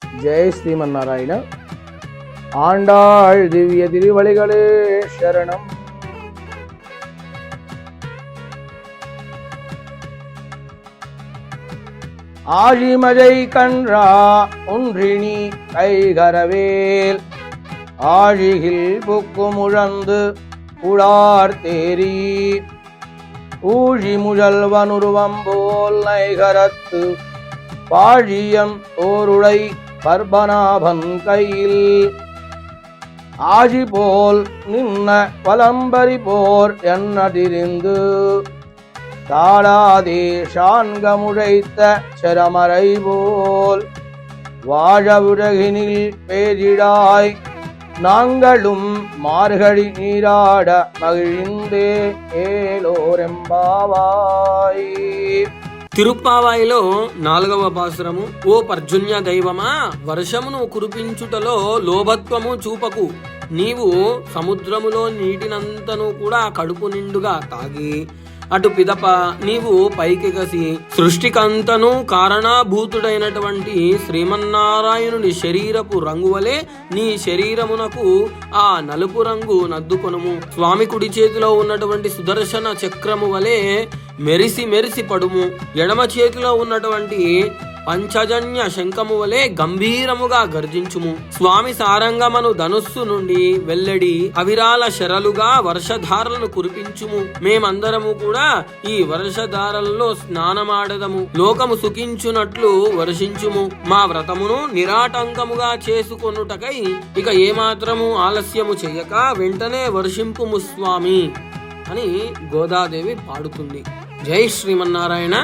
ஜெய் ஸ்ரீமன்னாராயண. ஆண்டாள் திவ்ய திருவழிகளே சரணம். ஆழிமழை கன்றா ஒன்றினி கைகரவேல் ஆழிகில் புக்கு முழந்து உளார் தேரி ஊழி முழல்வனுருவம் போல் நைகரத்து பாழியம் தோருடை பர்பநாபன் கையில் ஆழி போல் நின்ன பலம்பரி போர் என்ன திரிந்து தாளாதே சான்கமுழைத்த செரமரை போல் வாழ உலகினில் பேரிடாய் நாங்களும் மார்கழி நீராட மகிழ்ந்தே ஏலோரெம்பாவாய். తిరుప్పావాయిలో 4వ పాసురము. ఓ పర్జన్య దైవమా, వర్షమును కురిపించుటలో లోభత్వము చూపకు. నీవు సముద్రములో నీటినంతను కూడా కడుపు నిండుగా తాగి అటు పిదప నీవు పైకెగసి సృష్టికంతను కారణభూతుడైనటువంటి శ్రీమన్నారాయణుని శరీరపు రంగు వలె నీ శరీరమునకు ఆ నలుపు రంగు నద్దుకొనుము. స్వామి కుడి చేతిలో ఉన్నటువంటి సుదర్శన చక్రము వలె మెరిసి మెరిసి పడుము. ఎడమ చేతిలో ఉన్నటువంటి పంచజన్య శంఖము వలె గంభీరముగా గర్జించుము. స్వామి సారంగమను ధనుస్సు నుండి వెల్లడి అవిరాల శరలుగా వర్షధారలను కురిపించుము. మేమందరము కూడా ఈ వర్షధారలలో స్నానమాడదము. లోకము సుఖించునట్లు వర్షించుము. మా వ్రతమును నిరాటంకముగా చేసుకొనుటకై ఇక ఏమాత్రము ఆలస్యము చెయ్యక వెంటనే వర్షింపుము స్వామి అని గోదాదేవి పాడుతుంది. జై శ్రీమన్నారాయణ.